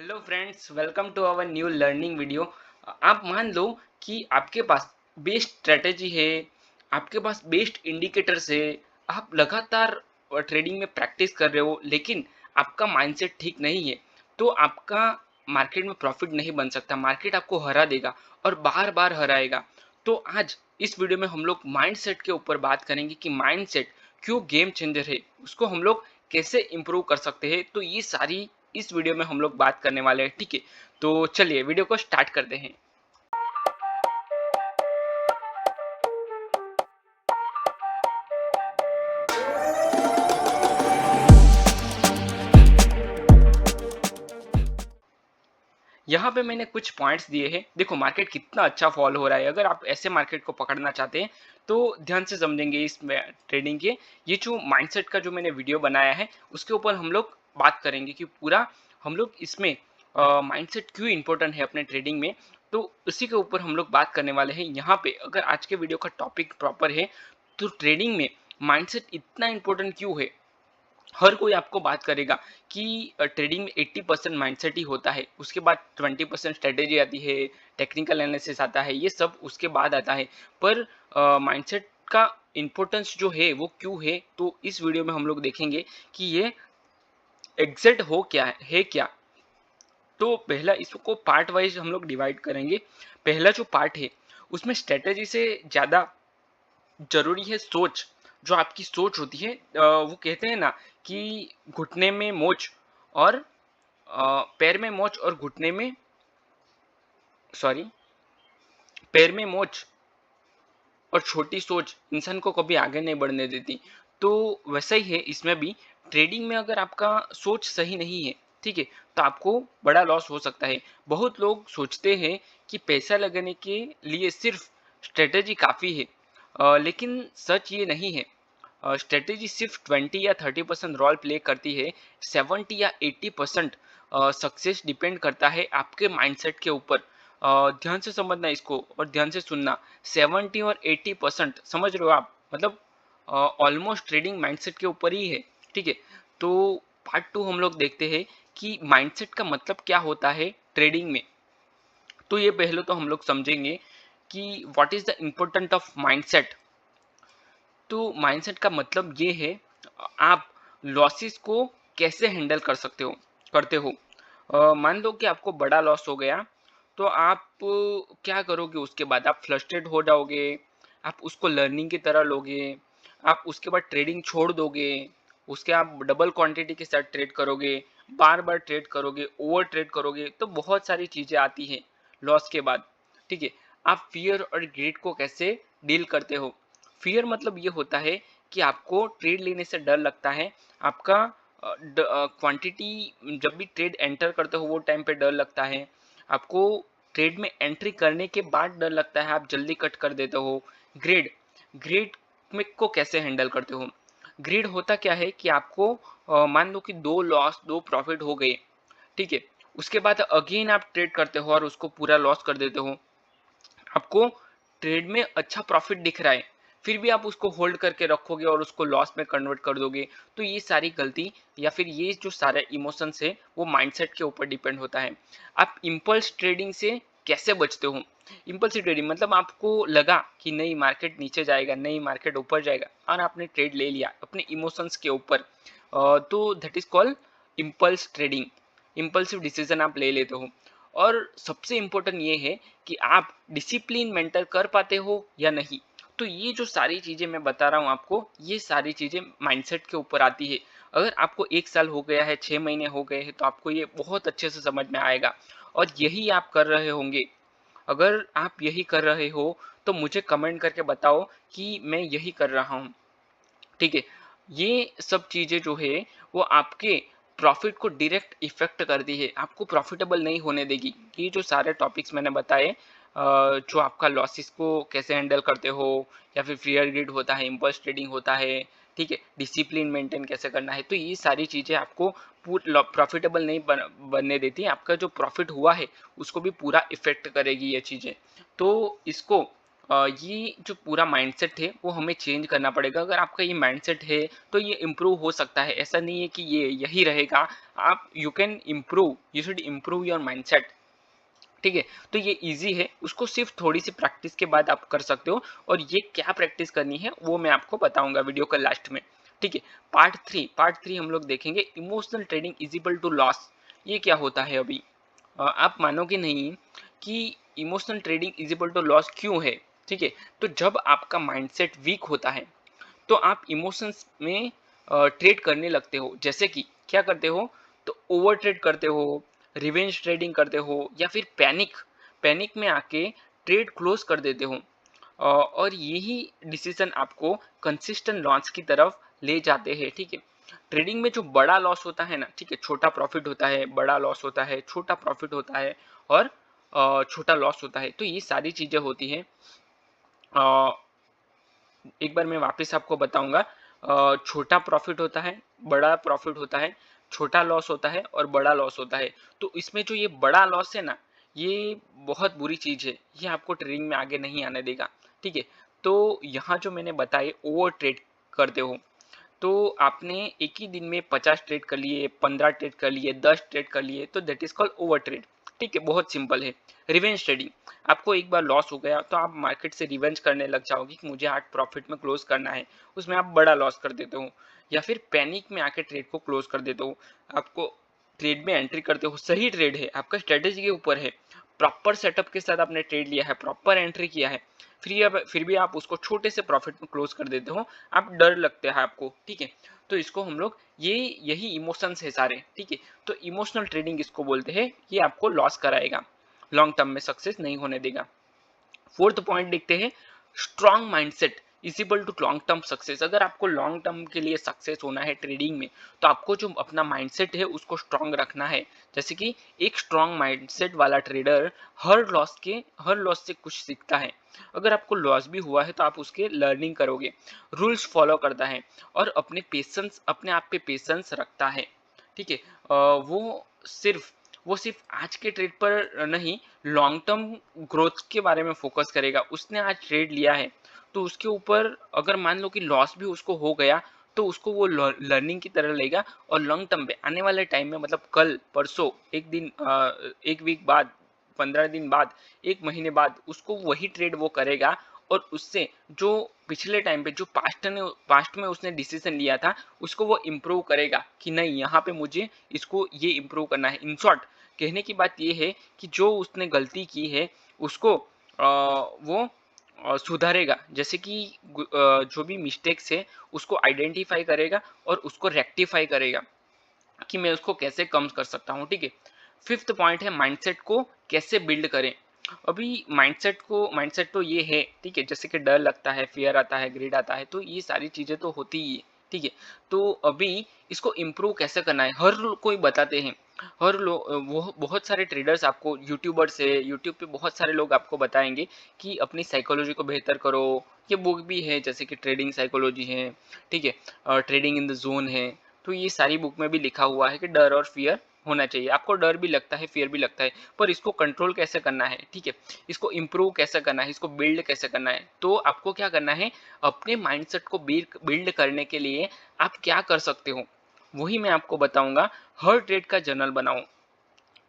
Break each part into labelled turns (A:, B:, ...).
A: Hello friends, welcome to our new learning video. आप मान लो कि आपके पास बेस्ट स्ट्रेटेजी है, आपके पास बेस्ट इंडिकेटर्स है, आप लगातार ट्रेडिंग में प्रैक्टिस कर रहे हो, लेकिन आपका माइंडसेट ठीक नहीं है, तो आपका मार्केट में प्रॉफिट नहीं बन सकता। मार्केट आपको हरा देगा और बार बार हराएगा। तो आज इस वीडियो में हम लोग माइंडसेट के ऊपर बात करेंगे कि माइंडसेट क्यों गेम चेंजर है, उसको हम लोग कैसे इम्प्रूव कर सकते हैं। तो ये सारी इस वीडियो में हम लोग बात करने वाले हैं, ठीक है। तो चलिए वीडियो को स्टार्ट करते हैं। यहाँ पे मैंने कुछ पॉइंट्स दिए हैं। देखो मार्केट कितना अच्छा फॉल हो रहा है। अगर आप ऐसे मार्केट को पकड़ना चाहते हैं तो ध्यान से समझेंगे इस ट्रेडिंग के। ये जो माइंडसेट का जो मैंने वीडियो बनाया है उसके ऊपर हम लोग बात करेंगे कि पूरा हम लोग इसमें माइंडसेट क्यों इंपॉर्टेंट है अपने ट्रेडिंग में। तो उसी के ऊपर हम लोग बात करने वाले हैं यहाँ पे। अगर आज के वीडियो का टॉपिक प्रॉपर है तो ट्रेडिंग में माइंडसेट इतना इंपॉर्टेंट क्यों है। हर कोई आपको बात करेगा कि ट्रेडिंग में 80% माइंडसेट ही होता है, उसके बाद 20% स्ट्रेटेजी आती है, टेक्निकल एनालिसिस आता है, ये सब उसके बाद आता है। पर माइंडसेट का इम्पोर्टेंस जो है वो क्यों है, तो इस वीडियो में हम लोग देखेंगे कि ये एग्जैक्ट हो क्या है क्या। तो पहला इसको पार्ट वाइज हम लोग डिवाइड करेंगे। पहला जो पार्ट है उसमें स्ट्रेटेजी से ज़्यादा जरूरी है सोच। जो आपकी सोच होती है, वो कहते हैं ना कि घुटने में मोच और पैर में मोच और घुटने में, सॉरी, पैर में मोच और छोटी सोच इंसान को कभी आगे नहीं बढ़ने देती। तो वैसा ही है इसमें भी। ट्रेडिंग में अगर आपका सोच सही नहीं है, ठीक है, तो आपको बड़ा लॉस हो सकता है। बहुत लोग सोचते हैं कि पैसा लगाने के लिए सिर्फ स्ट्रेटेजी काफ़ी है, लेकिन सच ये नहीं है। स्ट्रेटेजी सिर्फ 20 या 30% रोल प्ले करती है। 70 या 80% सक्सेस डिपेंड करता है आपके माइंडसेट के ऊपर। ध्यान से समझना इसको और ध्यान से सुनना। 70 और 80% समझ रहे हो आप, मतलब ऑलमोस्ट ट्रेडिंग माइंडसेट के ऊपर ही है, ठीक है। तो पार्ट 2 हम लोग देखते हैं कि माइंडसेट का मतलब क्या होता है ट्रेडिंग में। तो ये पहले तो हम लोग समझेंगे कि what is the important of mindset. तो माइंडसेट का मतलब ये है, आप लॉसेस को कैसे हैंडल कर सकते हो, करते हो। मान लो कि आपको बड़ा लॉस हो गया, तो आप क्या करोगे। उसके बाद आप फ्रस्ट्रेट हो जाओगे, आप उसको लर्निंग की तरह लोगे, आप उसके बाद ट्रेडिंग छोड़ दोगे, उसके आप डबल क्वांटिटी के साथ ट्रेड करोगे, बार बार ट्रेड करोगे, ओवर ट्रेड करोगे। तो बहुत सारी चीज़ें आती हैं लॉस के बाद, ठीक है। आप फियर और ग्रीड को कैसे डील करते हो। फियर मतलब ये होता है कि आपको ट्रेड लेने से डर लगता है। आपका क्वांटिटी जब भी ट्रेड एंटर करते हो वो टाइम पे डर लगता है। आपको ट्रेड में एंट्री करने के बाद डर लगता है, आप जल्दी कट कर देते हो। ग्रेड ग्रेड में को कैसे हैंडल करते हो। ग्रेड होता क्या है कि आपको मान लो कि 2 लॉस 2 प्रॉफिट हो गए, ठीक है। उसके बाद अगेन आप ट्रेड करते हो और उसको पूरा लॉस कर देते हो। आपको ट्रेड में अच्छा प्रॉफिट दिख रहा है, फिर भी आप उसको होल्ड करके रखोगे और उसको लॉस में कन्वर्ट कर दोगे। तो ये सारी गलती या फिर ये जो सारे इमोशंस है वो माइंडसेट के ऊपर डिपेंड होता है। आप इम्पल्स ट्रेडिंग से कैसे बचते हो। इम्पल्सिव ट्रेडिंग मतलब आपको लगा कि नई मार्केट नीचे जाएगा, नई मार्केट ऊपर जाएगा, और आपने ट्रेड ले लिया अपने इमोशंस के ऊपर। तो that is called impulse trading. Impulsive decision आप ले लेते हो। और सबसे इम्पोर्टेंट ये है कि आप डिसिप्लिन मेंटेन कर पाते हो या नहीं। तो ये जो सारी चीज़ें मैं बता रहा हूँ आपको, ये सारी चीज़ें माइंडसेट के ऊपर आती है। अगर आपको 1 साल हो गया है, 6 महीने हो गए हैं, तो आपको ये बहुत अच्छे से समझ में आएगा। और यही आप कर रहे होंगे। अगर आप यही कर रहे हो तो मुझे कमेंट करके बताओ कि मैं यही कर रहा हूँ, ठीक है। ये सब चीज़ें जो है वो आपके प्रॉफिट को डायरेक्ट इफेक्ट करती है, आपको प्रॉफिटेबल नहीं होने देगी। ये जो सारे टॉपिक्स मैंने बताए, जो आपका लॉसेस को कैसे हैंडल करते हो, या फिर फ्रीयर ग्रिड होता है, इम्पल्स ट्रेडिंग होता है, ठीक है, डिसिप्लिन मेंटेन कैसे करना है, तो ये सारी चीज़ें आपको प्रॉफिटेबल नहीं बनने देती। आपका जो प्रॉफिट हुआ है उसको भी पूरा इफेक्ट करेगी ये चीज़ें। तो इसको ये जो पूरा माइंडसेट है वो हमें चेंज करना पड़ेगा। अगर आपका ये माइंडसेट है तो ये इम्प्रूव हो सकता है, ऐसा नहीं है कि ये यही रहेगा। आप you can improve, you should improve your mindset. ठीक है, तो ये इजी है, उसको सिर्फ थोड़ी सी प्रैक्टिस के बाद आप कर सकते हो। और ये क्या प्रैक्टिस करनी है वो मैं आपको बताऊंगा वीडियो का लास्ट में। ठीक है, पार्ट थ्री हम लोग देखेंगे emotional trading is equal to loss. ये क्या होता है अभी, आप मानोगे नहीं कि emotional trading is equal to loss क्यों है। ठीक है, तो जब आपका माइंडसेट वीक होता है तो आप इमोशंस में ट्रेड करने लगते हो। जैसे कि क्या करते हो, तो ओवर ट्रेड करते हो, रिवेंज ट्रेडिंग करते हो, या फिर पैनिक पैनिक में आके ट्रेड क्लोज कर देते हो। और यही डिसीजन आपको कंसिस्टेंट लॉस की तरफ ले जाते हैं। ठीक है, ट्रेडिंग में जो बड़ा लॉस होता है ना, ठीक है, छोटा प्रॉफिट होता है, बड़ा लॉस होता है, छोटा प्रॉफिट होता है, और छोटा लॉस होता है, तो ये सारी चीजें होती है। एक बार मैं वापस आपको बताऊंगा, छोटा प्रॉफिट होता है, बड़ा प्रॉफिट होता है, छोटा लॉस होता है, और बड़ा लॉस होता है। तो इसमें जो ये बड़ा लॉस है ना, ये बहुत बुरी चीज है, ये आपको ट्रेडिंग में आगे नहीं आने देगा। ठीक है, तो यहाँ जो मैंने बताए ओवर ट्रेड करते हो, तो आपने एक ही दिन में 50 ट्रेड कर लिए, 15 ट्रेड कर लिए, 10 ट्रेड कर लिए, तो that is called over trade. ठीक है, बहुत सिंपल है। रिवेंज ट्रेडिंग, आपको एक बार लॉस हो गया तो आप मार्केट से रिवेंज करने लग जाओगे कि मुझे आज प्रॉफिट में क्लोज करना है, उसमें आप बड़ा लॉस कर देते हो। या फिर पैनिक में आके ट्रेड को क्लोज कर देते हो। आपको ट्रेड में एंट्री करते हो, सही ट्रेड है, आपका स्ट्रेटेजी के ऊपर है, प्रॉपर सेटअप के साथ आपने ट्रेड लिया है, प्रॉपर एंट्री किया है, फिर भी आप उसको छोटे से प्रॉफिट में क्लोज कर देते हो, आप डर लगते हैं आपको। ठीक है, तो इसको हम लोग यही इमोशंस है सारे। ठीक है, तो इमोशनल ट्रेडिंग इसको बोलते हैं, ये आपको लॉस कराएगा, लॉन्ग टर्म में सक्सेस नहीं होने देगा। फोर्थ पॉइंट देखते हैं, strong mindset is equal to long term success. अगर आपको लॉन्ग टर्म के लिए सक्सेस होना है ट्रेडिंग में, तो आपको जो अपना माइंडसेट है उसको स्ट्रॉन्ग रखना है। जैसे कि एक स्ट्रॉन्ग माइंडसेट वाला ट्रेडर हर लॉस से कुछ सीखता है। अगर आपको लॉस भी हुआ है तो आप उसके लर्निंग करोगे, रूल्स फॉलो करता है, और अपने आप पे पेशेंस रखता है। ठीक है, सिर्फ वो सिर्फ आज के ट्रेड पर नहीं, लॉन्ग टर्म ग्रोथ के बारे में फोकस करेगा। उसने आज ट्रेड लिया है तो उसके ऊपर अगर मान लो कि लॉस भी उसको हो गया, तो उसको वो लर्निंग की तरह लेगा, और लॉन्ग टर्म पे आने वाले टाइम में, मतलब कल परसों, एक दिन, एक वीक बाद, 15 दिन बाद, एक महीने बाद, उसको वही ट्रेड वो करेगा। और उससे जो पिछले टाइम पे जो पास्ट में उसने डिसीजन लिया था, उसको वो इम्प्रूव करेगा कि नहीं, यहाँ पे मुझे इसको ये इम्प्रूव करना है। इन शॉर्ट, कहने की बात ये है कि जो उसने गलती की है उसको वो सुधारेगा। जैसे कि जो भी मिस्टेक्स है उसको आइडेंटिफाई करेगा और उसको रेक्टिफाई करेगा कि मैं उसको कैसे कम कर सकता हूँ। ठीक है, फिफ्थ पॉइंट है माइंडसेट को कैसे बिल्ड करें। अभी माइंडसेट तो ये है, ठीक है, जैसे कि डर लगता है, फियर आता है, ग्रीड आता है, तो ये सारी चीजें तो होती ही है। ठीक है, तो अभी इसको इम्प्रूव कैसे करना है, कोई बताते हैं। हर लोग, वो बहुत सारे ट्रेडर्स आपको, यूट्यूबर्स है, यूट्यूब पे बहुत सारे लोग आपको बताएंगे कि अपनी साइकोलॉजी को बेहतर करो। ये बुक भी है जैसे कि ट्रेडिंग साइकोलॉजी है, ठीक है, ट्रेडिंग इन द जोन है। तो ये सारी बुक में भी लिखा हुआ है कि डर और फियर होना चाहिए। आपको डर भी लगता है, फियर भी लगता है, पर इसको कंट्रोल कैसे करना है, ठीक है, इसको इम्प्रूव कैसे करना है, इसको बिल्ड कैसे करना है। तो आपको क्या करना है, अपने माइंडसेट को बिल्ड करने के लिए आप क्या कर सकते हो, वही मैं आपको बताऊंगा। हर ट्रेड का जर्नल बनाओ,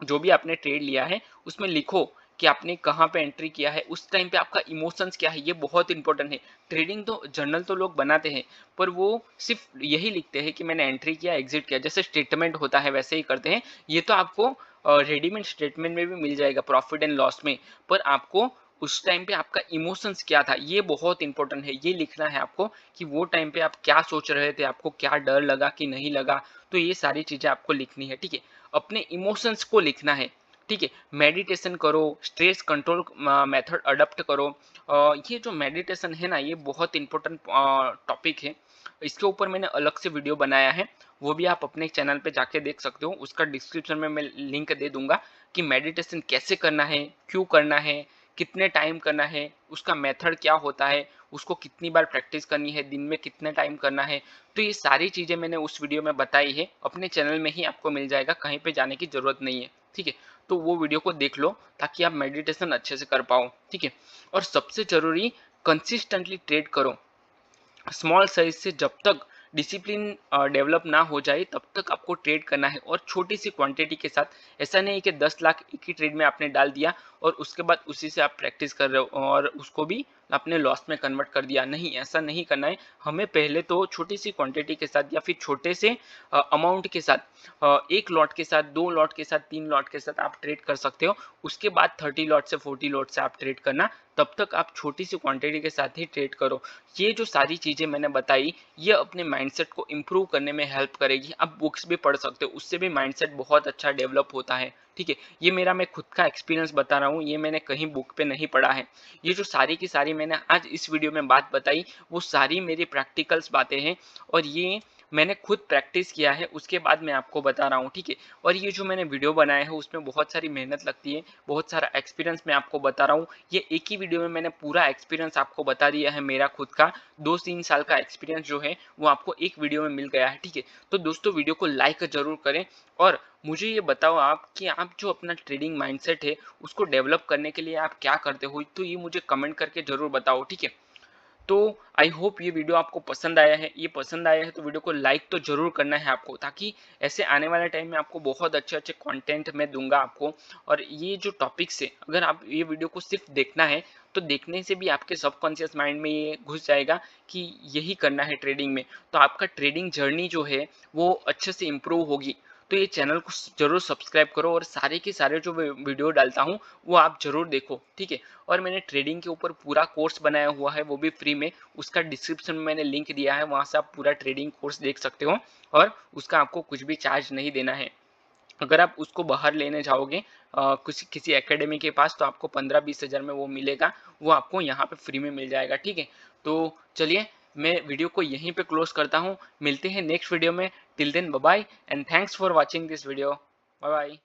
A: जो भी आपने ट्रेड लिया है उसमें लिखो कि आपने कहाँ पे एंट्री किया है, उस टाइम पे आपका इमोशंस क्या है, ये बहुत इंपॉर्टेंट है। ट्रेडिंग तो जर्नल तो लोग बनाते हैं, पर वो सिर्फ यही लिखते हैं कि मैंने एंट्री किया, एग्जिट किया, जैसे स्टेटमेंट होता है वैसे ही करते हैं। ये तो आपको रेडीमेड स्टेटमेंट में भी मिल जाएगा, प्रॉफिट एंड लॉस में। पर आपको उस टाइम पे आपका इमोशंस क्या था, ये बहुत इंपॉर्टेंट है, ये लिखना है आपको कि वो टाइम पे आप क्या सोच रहे थे, आपको क्या डर लगा कि नहीं लगा। तो ये सारी चीजें आपको लिखनी है। ठीक है, अपने इमोशंस को लिखना है। ठीक है, मेडिटेशन करो, स्ट्रेस कंट्रोल मेथड अडॉप्ट करो। ये जो मेडिटेशन है ना, ये बहुत इंपॉर्टेंट टॉपिक है। इसके ऊपर मैंने अलग से वीडियो बनाया है, वो भी आप अपने चैनल पे जाके देख सकते हो, उसका डिस्क्रिप्शन में मैं लिंक दे दूंगा कि मेडिटेशन कैसे करना है, क्यों करना है, कितने टाइम करना है, उसका मेथड क्या होता है, उसको कितनी बार प्रैक्टिस करनी है, दिन में कितने टाइम करना है। तो ये सारी चीज़ें मैंने उस वीडियो में बताई है, अपने चैनल में ही आपको मिल जाएगा, कहीं पे जाने की ज़रूरत नहीं है। ठीक है, तो वो वीडियो को देख लो ताकि आप मेडिटेशन अच्छे से कर पाओ, ठीक है। और सबसे ज़रूरी, कंसिस्टेंटली ट्रेड करो। स्मॉल साइज से जब तक डिसिप्लिन डेवलप ना हो जाए तब तक आपको ट्रेड करना है, और छोटी सी क्वांटिटी के साथ। ऐसा नहीं कि 10 लाख एक ही ट्रेड में आपने डाल दिया और उसके बाद उसी से आप प्रैक्टिस कर रहे हो और उसको भी आपने लॉस में कन्वर्ट कर दिया। नहीं, ऐसा नहीं करना है। हमें पहले तो छोटी सी क्वांटिटी के साथ या फिर छोटे से अमाउंट के साथ, एक लॉट के साथ, 2 लॉट के साथ, 3 लॉट के साथ आप ट्रेड कर सकते हो। उसके बाद 30 लॉट से 40 लॉट से आप ट्रेड करना। तब तक आप छोटी सी क्वांटिटी के साथ ही ट्रेड करो। ये जो सारी चीज़ें मैंने बताई, ये अपने माइंडसेट को इम्प्रूव करने में हेल्प करेगी। आप बुक्स भी पढ़ सकते हो, उससे भी माइंडसेट बहुत अच्छा डेवलप होता है, ठीक है। ये मेरा मैं खुद का एक्सपीरियंस बता रहा हूँ, ये मैंने कहीं बुक पे नहीं पढ़ा है। ये जो सारी की सारी मैंने आज इस वीडियो में बात बताई, वो सारी मेरी प्रैक्टिकल्स बातें हैं, और ये मैंने खुद प्रैक्टिस किया है, उसके बाद मैं आपको बता रहा हूँ, ठीक है। और ये जो मैंने वीडियो बनाया है उसमें बहुत सारी मेहनत लगती है, बहुत सारा एक्सपीरियंस मैं आपको बता रहा हूँ। ये एक ही वीडियो में मैंने पूरा एक्सपीरियंस आपको बता दिया है, मेरा खुद का 2-3 साल का एक्सपीरियंस जो है वो आपको एक वीडियो में मिल गया है, ठीक है। तो दोस्तों, वीडियो को लाइक जरूर करें, और मुझे ये बताओ आप कि आप जो अपना ट्रेडिंग माइंडसेट है उसको डेवलप करने के लिए आप क्या करते हो, तो ये मुझे कमेंट करके जरूर बताओ, ठीक है। तो आई होप ये वीडियो आपको पसंद आया है। ये पसंद आया है तो वीडियो को लाइक तो जरूर करना है आपको, ताकि ऐसे आने वाले टाइम में आपको बहुत अच्छे अच्छे कंटेंट मैं दूंगा आपको। और ये जो टॉपिक्स है, अगर आप ये वीडियो को सिर्फ देखना है तो देखने से भी आपके सबकॉन्शियस माइंड में ये घुस जाएगा कि यही करना है ट्रेडिंग में। तो आपका ट्रेडिंग जर्नी जो है वो अच्छे से इम्प्रूव होगी। तो ये चैनल को जरूर सब्सक्राइब करो, और सारे के सारे जो वीडियो डालता हूँ वो आप जरूर देखो, ठीक है। और मैंने ट्रेडिंग के ऊपर पूरा कोर्स बनाया हुआ है, वो भी फ्री में। उसका डिस्क्रिप्शन में मैंने लिंक दिया है, वहाँ से आप पूरा ट्रेडिंग कोर्स देख सकते हो, और उसका आपको कुछ भी चार्ज नहीं देना है। अगर आप उसको बाहर लेने जाओगे कुछ किसी एकेडमी के पास, तो आपको 15-20 हज़ार में वो मिलेगा। वो आपको यहाँ पे फ्री में मिल जाएगा, ठीक है। तो चलिए, मैं वीडियो को यहीं पे क्लोज करता हूँ। मिलते हैं नेक्स्ट वीडियो में। Till then bye bye, and thanks for watching this video. Bye bye.